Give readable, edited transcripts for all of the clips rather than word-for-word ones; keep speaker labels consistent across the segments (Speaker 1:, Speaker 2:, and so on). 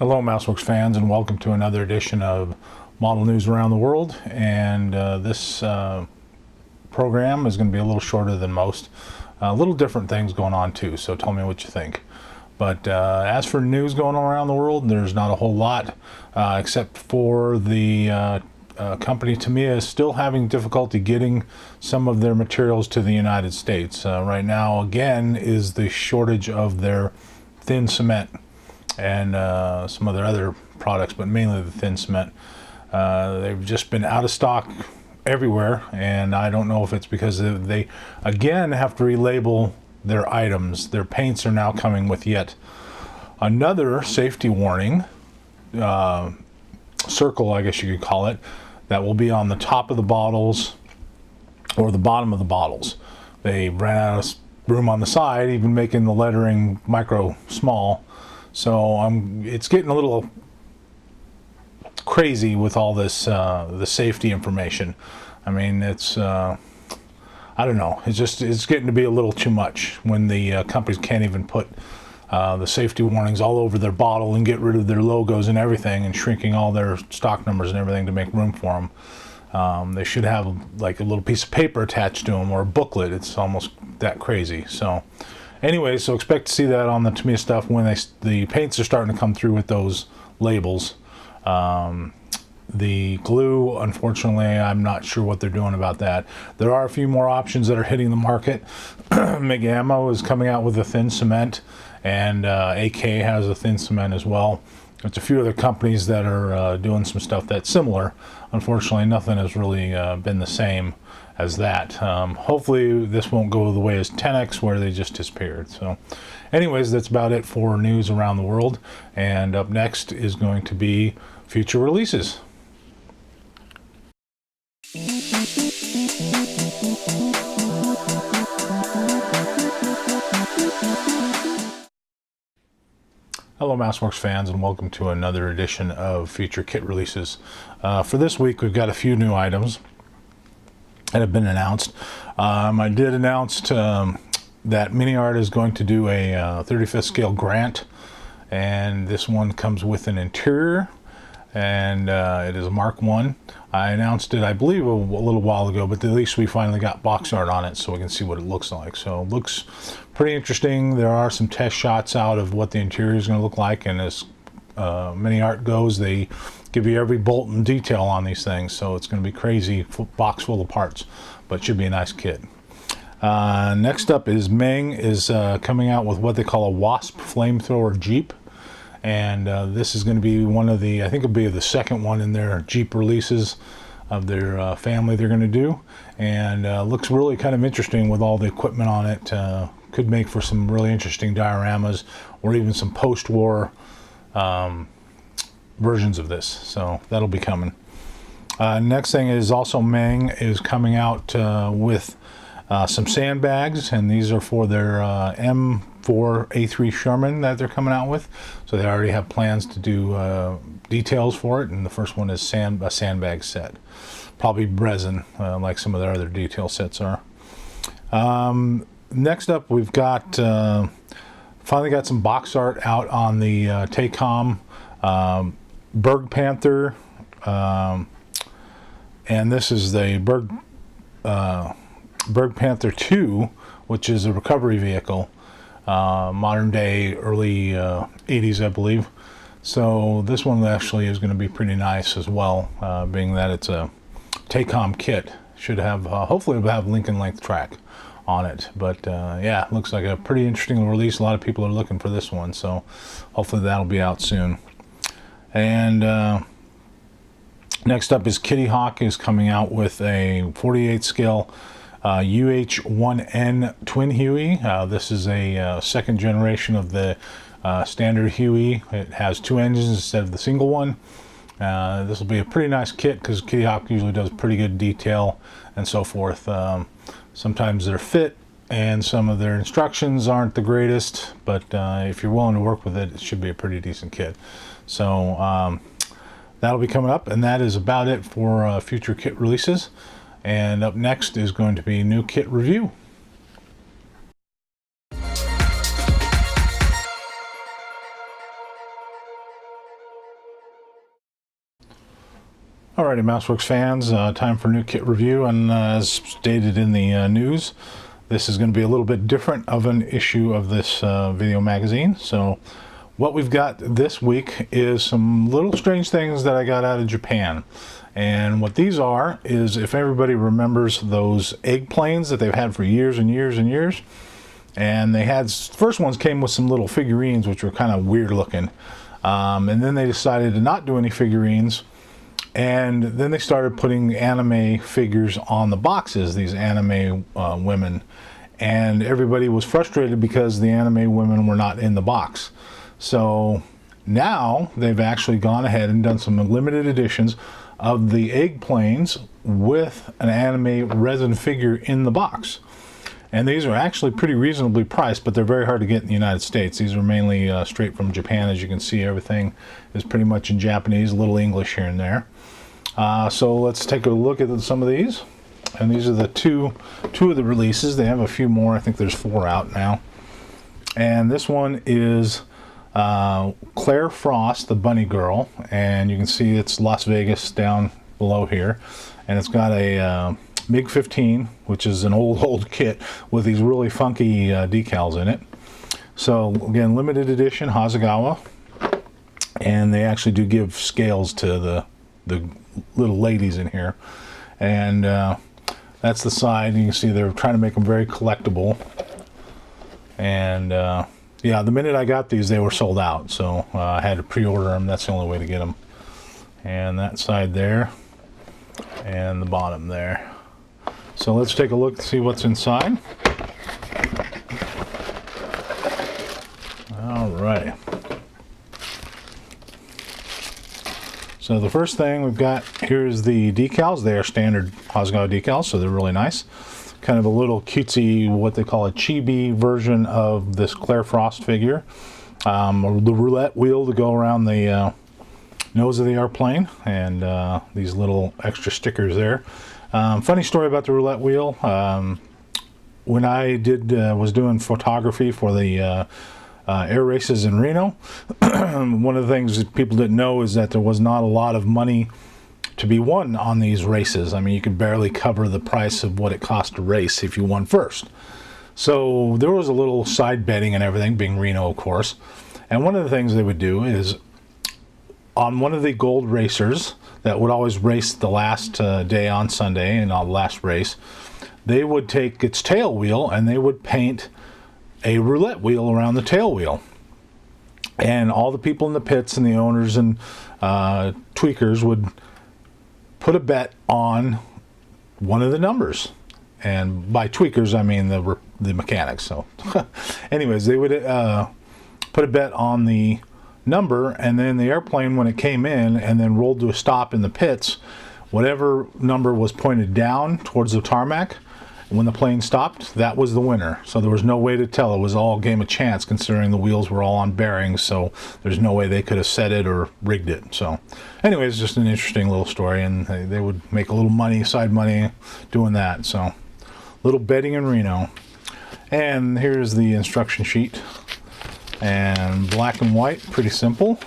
Speaker 1: Hello Mouseworks fans, and welcome to another edition of Model News Around the World. And this program is going to be a little shorter than most. A little different things going on too, so tell me what you think. But as for news going on around the world, there's not a whole lot, except for the company Tamiya is still having difficulty getting some of their materials to the United States. Right now, again, is the shortage of their thin cement and some of their other products, but mainly the thin cement. They've just been out of stock everywhere, and I don't know if it's because they again have to relabel their items. Their paints are now coming with yet another safety warning circle, I guess you could call it, that will be on the top of the bottles or the bottom of the bottles. They ran out of room on the side, even making the lettering micro small. So it's getting a little crazy with all this the safety information. I mean, it's I don't know. It's getting to be a little too much when the companies can't even put the safety warnings all over their bottle and get rid of their logos and everything, and shrinking all their stock numbers and everything to make room for them. They should have like a little piece of paper attached to them or a booklet. It's almost that crazy. So anyway, so expect to see that on the Tamiya stuff when the paints are starting to come through with those labels. The glue, unfortunately, I'm not sure what they're doing about that. There are a few more options that are hitting the market. Meng is coming out with a thin cement, and AK has a thin cement as well. There's a few other companies that are doing some stuff that's similar. Unfortunately, nothing has really been the same as that. Hopefully this won't go the way as 10X, where they just disappeared. So anyways, that's about it for news around the world, and up next is going to be future releases. Hello Mouseworks fans, and welcome to another edition of Future Kit Releases. For this week we've got a few new items that have been announced. I did announce that Mini Art is going to do a 35th scale grant, and this one comes with an interior, and it is a Mark 1. I announced it, I believe, a little while ago, but at least we finally got box art on it so we can see what it looks like. So it looks pretty interesting. There are some test shots out of what the interior is going to look like, and as Mini Art goes, they give you every bolt and detail on these things, so it's going to be crazy, box full of parts, but it should be a nice kit. Next up is Meng is coming out with what they call a Wasp flamethrower Jeep, and this is going to be one of the, I think it'll be the second one in their Jeep releases of their family they're going to do, and looks really kind of interesting with all the equipment on it. Could make for some really interesting dioramas, or even some post-war versions of this, so that'll be coming. Next thing is also Meng is coming out with some sandbags, and these are for their M4A3 Sherman that they're coming out with. So they already have plans to do details for it, and the first one is a sandbag set, probably resin, like some of their other detail sets are. Next up, we've got finally got some box art out on the Takom Berg Panther, and this is the Berg Panther 2, which is a recovery vehicle, modern day, early 80s, I believe. So this one actually is going to be pretty nice as well, being that it's a Takom kit. Should have, hopefully it'll have Lincoln length track on it, but yeah, looks like a pretty interesting release. A lot of people are looking for this one, so hopefully that'll be out soon. And next up is Kitty Hawk is coming out with a 48 scale UH-1N twin Huey. This is a second generation of the standard Huey. It has two engines instead of the single one. This will be a pretty nice kit because Kitty Hawk usually does pretty good detail and so forth. Sometimes they're fit and some of their instructions aren't the greatest, but if you're willing to work with it, it should be a pretty decent kit. So that'll be coming up, and that is about it for future kit releases. And up next is going to be new kit review. Alrighty, MouseWorks fans, time for a new kit review, and as stated in the news, this is going to be a little bit different of an issue of this video magazine. So what we've got this week is some little strange things that I got out of Japan. And what these are is, if everybody remembers those egg planes that they've had for years and years and years, and they had, first ones came with some little figurines which were kind of weird looking, and then they decided to not do any figurines. And then they started putting anime figures on the boxes, these anime women. And everybody was frustrated because the anime women were not in the box. So now they've actually gone ahead and done some limited editions of the egg planes with an anime resin figure in the box. And these are actually pretty reasonably priced, but they're very hard to get in the United States. These are mainly straight from Japan. As you can see, everything is pretty much in Japanese, a little English here and there. So let's take a look at some of these. And these are the two of the releases. They have a few more. I think there's 4 out now. And this one is Claire Frost, the bunny girl. And you can see it's Las Vegas down below here. And it's got a MiG-15, which is an old kit with these really funky decals in it. So again, limited edition hasegawa. And they actually do give scales to the little ladies in here. And that's the side. You can see they're trying to make them very collectible. And yeah, the minute I got these, they were sold out. So I had to pre-order them. That's the only way to get them. And that side there. And the bottom there. So let's take a look and see what's inside. All right. So the first thing we've got here is the decals. They are standard hasegawa decals, so they're really nice. Kind of a little cutesy, what they call a chibi version of this Claire Frost figure. The roulette wheel to go around the nose of the airplane, and these little extra stickers there. Funny story about the roulette wheel. When I was doing photography for the air races in Reno, one of the things that people didn't know is that there was not a lot of money to be won on these races. I mean, you could barely cover the price of what it cost to race if you won first. So there was a little side betting and everything, being Reno, of course. And one of the things they would do is, on one of the gold racers that would always race the last day on Sunday, and on the last race, they would take its tail wheel and they would paint a roulette wheel around the tail wheel. And all the people in the pits and the owners and tweakers would put a bet on one of the numbers. And by tweakers, I mean the mechanics. So anyways, they would put a bet on the number, and then the airplane, when it came in and then rolled to a stop in the pits, whatever number was pointed down towards the tarmac, when the plane stopped, that was the winner. So there was no way to tell. It was all a game of chance, considering the wheels were all on bearings, so there's no way they could have set it or rigged it. So anyways, just an interesting little story, and they would make a little money, side money, doing that. So little betting in Reno. And here's the instruction sheet. And black and white, pretty simple.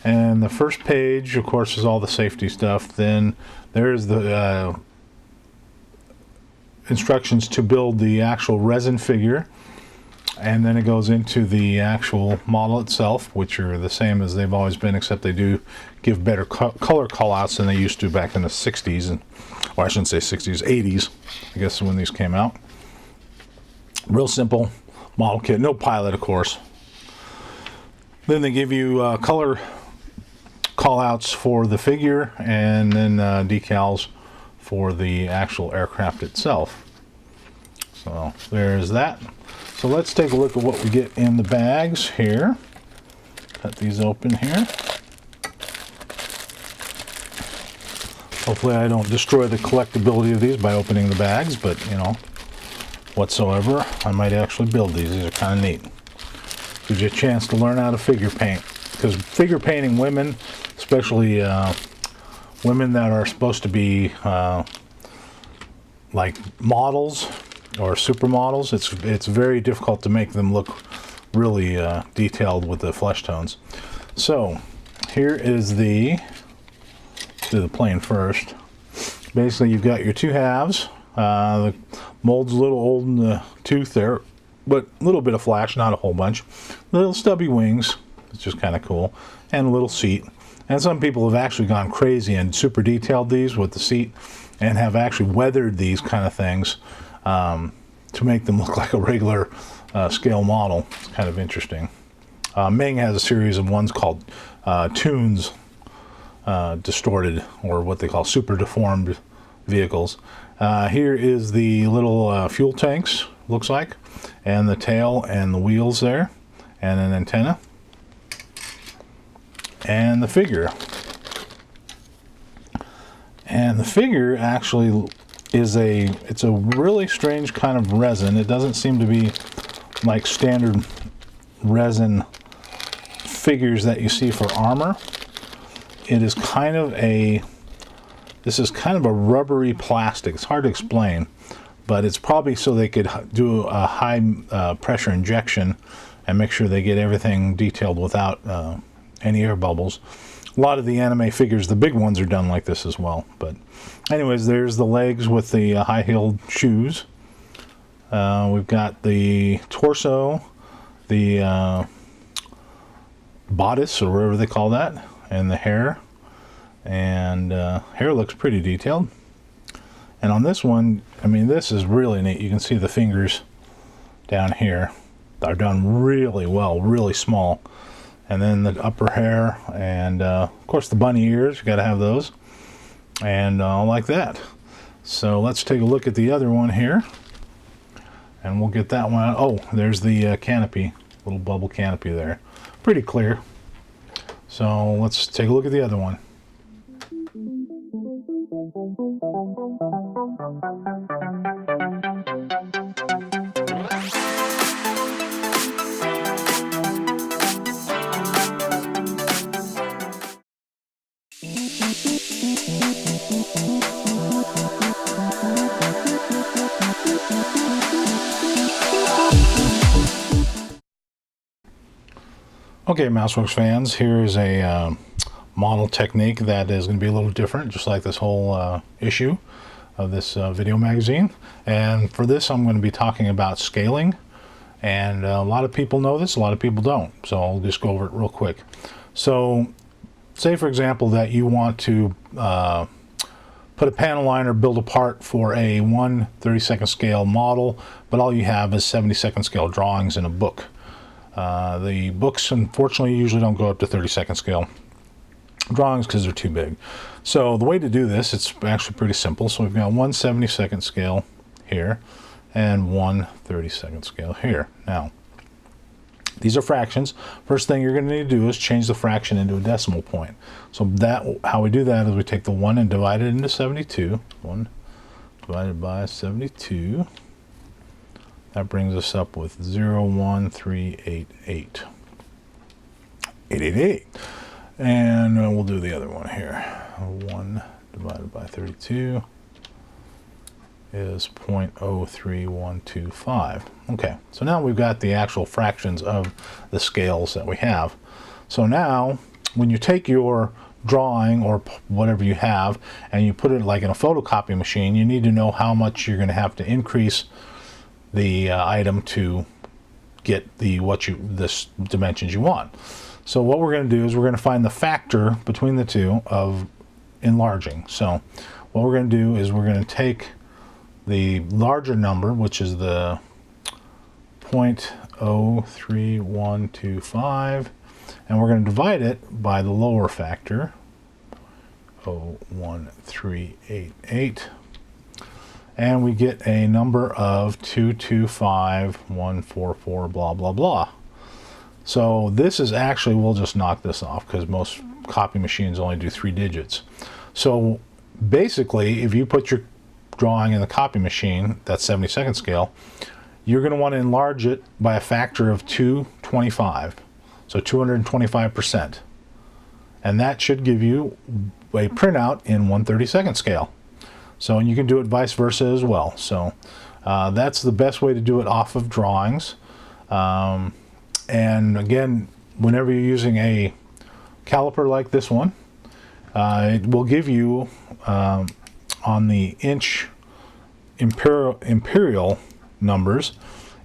Speaker 1: And the first page, of course, is all the safety stuff. Then there's the instructions to build the actual resin figure. And then it goes into the actual model itself, which are the same as they've always been, except they do give better color callouts than they used to back in the 60s. Or I shouldn't say 60s, 80s, I guess, when these came out. Real simple model kit, no pilot, of course. Then they give you color callouts for the figure, and then decals for the actual aircraft itself. So there's that. So let's take a look at what we get in the bags here. Cut these open here. Hopefully I don't destroy the collectability of these by opening the bags, but you know, whatsoever, I might actually build these. These are kind of neat. Gives you a chance to learn how to figure paint, because figure painting women, especially women that are supposed to be like models or supermodels, it's very difficult to make them look really detailed with the flesh tones. So here is the, do the plane first. Basically, you've got your two halves. The mold's a little old in the tooth there, but a little bit of flash, not a whole bunch. Little stubby wings, it's just kind of cool, and a little seat. And some people have actually gone crazy and super detailed these with the seat and have actually weathered these kind of things to make them look like a regular scale model. It's kind of interesting. Meng has a series of ones called Tunes distorted, or what they call super deformed vehicles. Here is the little fuel tanks, looks like, and the tail and the wheels there, and an antenna, and the figure. And the figure actually is it's a really strange kind of resin. It doesn't seem to be like standard resin figures that you see for armor. It is kind of this is kind of a rubbery plastic. It's hard to explain, but it's probably so they could do a high pressure injection and make sure they get everything detailed without any air bubbles. A lot of the anime figures, the big ones, are done like this as well. But anyways, there's the legs with the high-heeled shoes. We've got the torso, the bodice, or whatever they call that, and the hair. And hair looks pretty detailed. And on this one, I mean, this is really neat. You can see the fingers down here are done really well, really small. And then the upper hair, and of course the bunny ears, you got to have those, and all like that. So let's take a look at the other one here, and we'll get that one out. Oh, there's the canopy, little bubble canopy there, pretty clear. So let's take a look at the other one. Okay, MouseWorks fans, here is a model technique that is going to be a little different, just like this whole issue of this video magazine. And for this, I'm going to be talking about scaling. And a lot of people know this, a lot of people don't. So I'll just go over it real quick. So say, for example, that you want to put a panel line or build a part for a 1/32 scale model, but all you have is 72nd scale drawings in a book. The books, unfortunately, usually don't go up to 32nd scale drawings because they're too big. So the way to do this, it's actually pretty simple. So we've got 1/72 scale here and 1/32 scale here. Now, these are fractions. First thing you're going to need to do is change the fraction into a decimal point. So how we do that is we take the 1 and divide it into 72. 1 divided by 72. That brings us up with 0.1388. 888. And we'll do the other one here. 1 divided by 32 is 0.03125. Okay, so now we've got the actual fractions of the scales that we have. So now, when you take your drawing or whatever you have and you put it like in a photocopy machine, you need to know how much you're going to have to increase the item to get this dimensions you want. So what we're going to do is we're going to find the factor between the two of enlarging. So what we're going to do is we're going to take the larger number, which is the 0.03125, and we're going to divide it by the lower factor, 0.1388. And we get a number of 225144, blah, blah, blah. So this is actually, we'll just knock this off because most copy machines only do 3 digits. So basically, if you put your drawing in the copy machine, that's 72nd scale, you're going to want to enlarge it by a factor of 225. So 225%. And that should give you a printout in 1/32 scale. So, and you can do it vice versa as well. So that's the best way to do it off of drawings. And again, whenever you're using a caliper like this one. It will give you on the inch imperial numbers,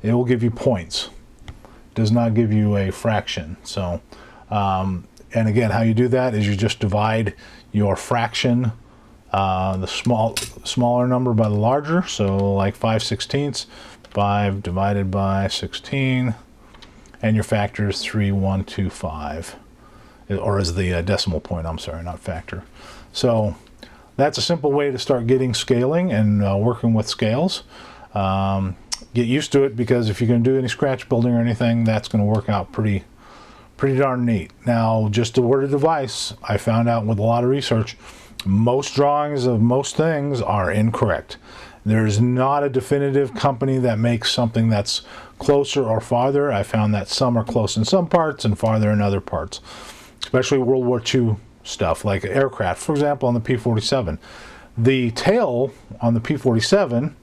Speaker 1: it will give you points. It does not give you a fraction. So and again, how you do that is you just divide your fraction, the smaller number by the larger. So like 5/16, 5 divided by 16, and your factor is 3125, or is the decimal point, I'm sorry, not factor. So that's a simple way to start getting scaling and working with scales. Get used to it, because if you're going to do any scratch building or anything, that's going to work out pretty darn neat. Now, just a word of advice, I found out with a lot of research, most drawings of most things are incorrect. There's not a definitive company that makes something that's closer or farther. I found that some are close in some parts and farther in other parts, especially World War II stuff, like aircraft, for example, on the P-47. The tail on the P-47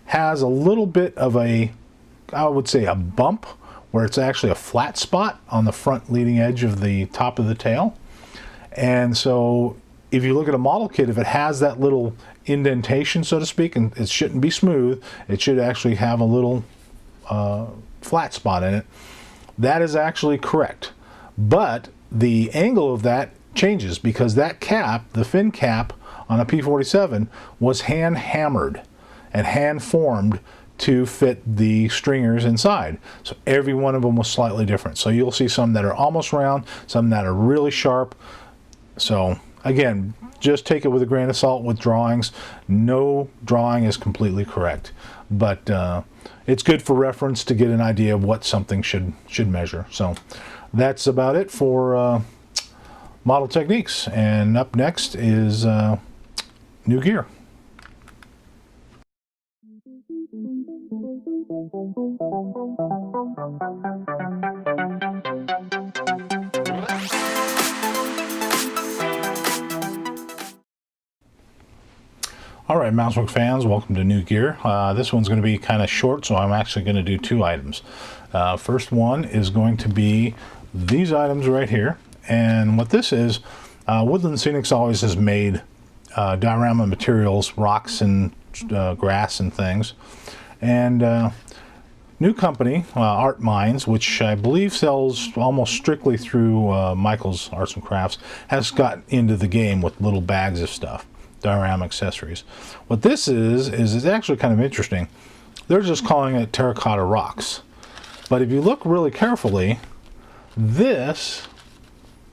Speaker 1: has a little bit of a, I would say, a bump, where it's actually a flat spot on the front leading edge of the top of the tail. And so if you look at a model kit, if it has that little indentation, so to speak, and it shouldn't be smooth, it should actually have a little flat spot in it, that is actually correct. But the angle of that changes, because that cap, the fin cap on a P-47, was hand hammered and hand formed to fit the stringers inside. So every one of them was slightly different. So you'll see some that are almost round, some that are really sharp. So again, just take it with a grain of salt with drawings. No drawing is completely correct, but it's good for reference to get an idea of what something should measure. So that's about it for model techniques. And up next is new gear. Alright, Mouseworks fans, welcome to New Gear. This one's going to be kind of short, so I'm actually going to do two items. First one is going to be these items right here. And what this is, Woodland Scenics always has made diorama materials, rocks and grass and things. And new company, Art Minds, which I believe sells almost strictly through Michael's Arts and Crafts, has got into the game with little bags of stuff, diorama accessories. What this is it's actually kind of interesting. They're just calling it terracotta rocks. But if you look really carefully, this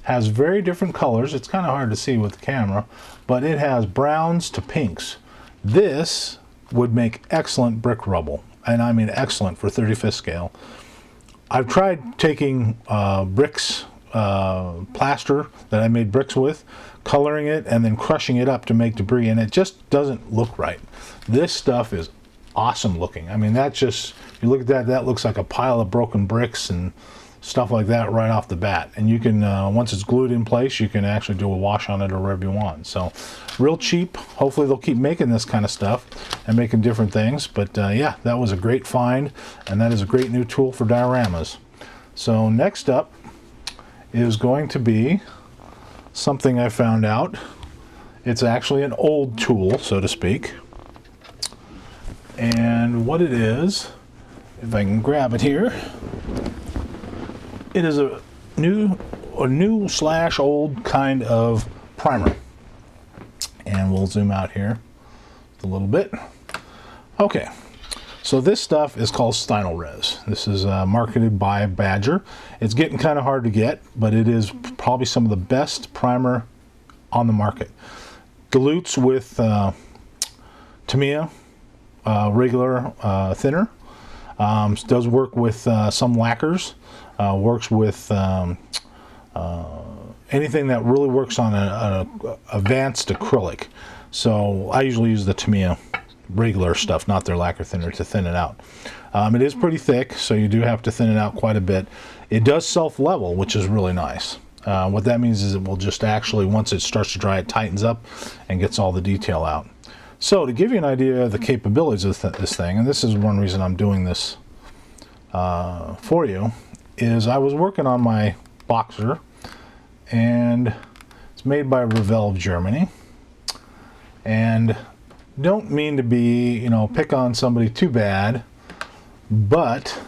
Speaker 1: has very different colors. It's kind of hard to see with the camera, but it has browns to pinks. This would make excellent brick rubble, and I mean excellent for 35th scale. I've tried taking bricks, plaster that I made bricks with, coloring it, and then crushing it up to make debris, and it just doesn't look right. This stuff is awesome looking. I mean, that just, if you look at that, that looks like a pile of broken bricks and stuff like that right off the bat. And you can, once it's glued in place, you can actually do a wash on it or whatever you want. So real cheap. Hopefully they'll keep making this kind of stuff and making different things. But yeah, that was a great find, and that is a great new tool for dioramas. So next up is going to be something I found out. It's actually an old tool, so to speak. And what it is, if I can grab it here, it is a new slash old kind of primer. And we'll zoom out here a little bit. Okay, so this stuff is called Stynylrez. This is marketed by Badger. It's getting kind of hard to get, but it is probably some of the best primer on the market. Dilutes with Tamiya regular thinner. Does work with some lacquers. Works with anything that really works on an advanced acrylic. So I usually use the Tamiya regular stuff, not their lacquer thinner, to thin it out. It is pretty thick, so you do have to thin it out quite a bit. It does self-level, which is really nice. What that means is it will just actually, once it starts to dry, it tightens up and gets all the detail out. So to give you an idea of the capabilities of this thing, and this is one reason I'm doing this for you, is I was working on my Boxer, and it's made by Revell of Germany. And don't mean to be, you know, pick on somebody too bad, but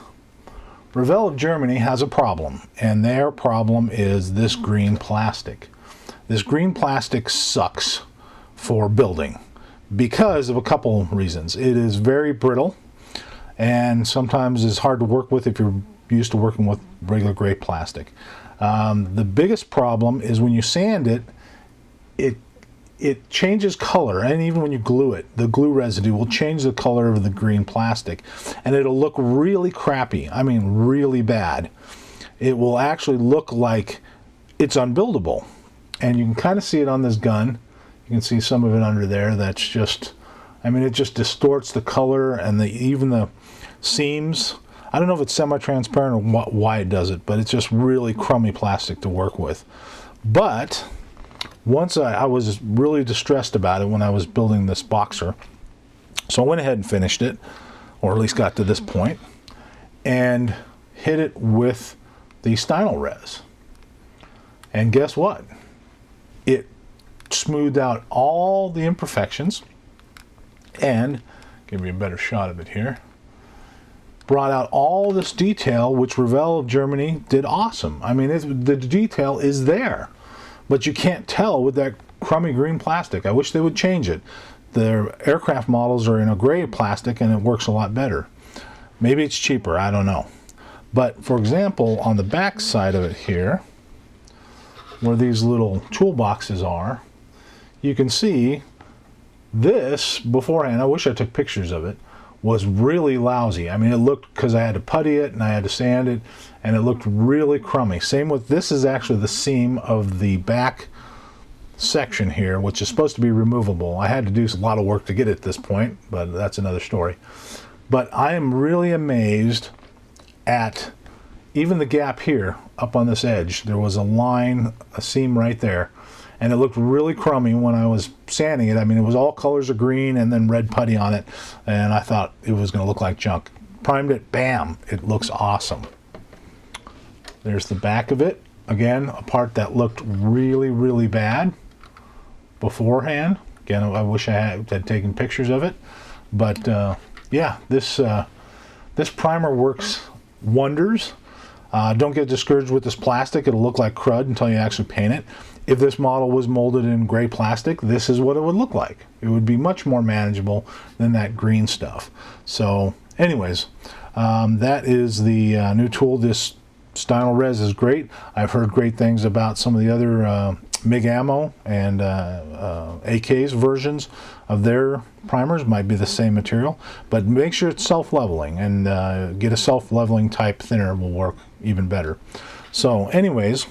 Speaker 1: Revell of Germany has a problem, and their problem is this green plastic. This green plastic sucks for building because of a couple reasons. It is very brittle and sometimes is hard to work with if you're used to working with regular gray plastic. The biggest problem is when you sand it, it changes color, and even when you glue it, the glue residue will change the color of the green plastic, and it'll look really crappy. I mean really bad. It will actually look like it's unbuildable, and you can kind of see it on this gun. You can see some of it under there. That's just, I mean, it just distorts the color, and even the seams. I don't know if it's semi-transparent or why it does it, but it's just really crummy plastic to work with. But once I was really distressed about it when I was building this boxer, so I went ahead and finished it, or at least got to this point, and hit it with the Stynylrez res. And guess what? It smoothed out all the imperfections, and give you a better shot of it here, brought out all this detail, which Revell of Germany did awesome. I mean, the detail is there, but you can't tell with that crummy green plastic. I wish they would change it. Their aircraft models are in a gray plastic and it works a lot better. Maybe it's cheaper, I don't know. But for example, on the back side of it here, where these little toolboxes are, you can see this beforehand. I wish I took pictures of it. Was really lousy. I mean, it looked, because I had to putty it and I had to sand it, and it looked really crummy. Same with this, is actually the seam of the back section here, which is supposed to be removable. I had to do a lot of work to get it at this point, but that's another story. But I am really amazed at even the gap here up on this edge. There was a line, a seam right there, and it looked really crummy when I was sanding it. I mean, it was all colors of green and then red putty on it, and I thought it was going to look like junk. Primed it, bam, it looks awesome. There's the back of it. Again, a part that looked really, really bad beforehand. Again, I wish I had taken pictures of it. But yeah, this primer works wonders. Don't get discouraged with this plastic. It'll look like crud until you actually paint it. If this model was molded in gray plastic, this is what it would look like. It would be much more manageable than that green stuff. So anyways, that is the new tool. This Stynylrez is great. I've heard great things about some of the other MiG ammo and AK's versions of their primers. Might be the same material, but make sure it's self-leveling, and get a self-leveling type thinner will work even better. So anyways,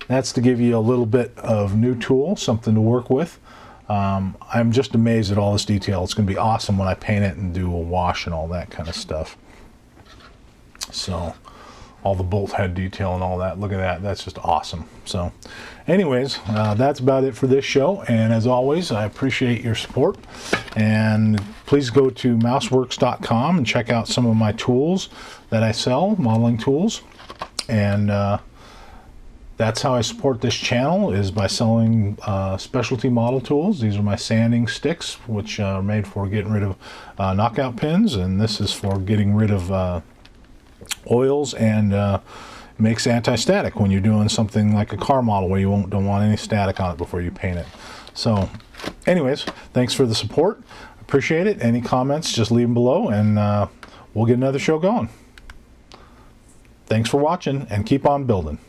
Speaker 1: that's to give you a little bit of new tool, something to work with. I'm just amazed at all this detail. It's going to be awesome when I paint it and do a wash and all that kind of stuff. So all the bolt head detail and all that, look at that, that's just awesome. So anyways, that's about it for this show, and as always, I appreciate your support, and please go to mousewerx.com and check out some of my tools that I sell, modeling tools, and that's how I support this channel, is by selling specialty model tools. These are my sanding sticks, which are made for getting rid of knockout pins, and this is for getting rid of oils, and makes anti-static when you're doing something like a car model where you don't want any static on it before you paint it. So anyways, thanks for the support. Appreciate it. Any comments, just leave them below, and we'll get another show going. Thanks for watching, and keep on building.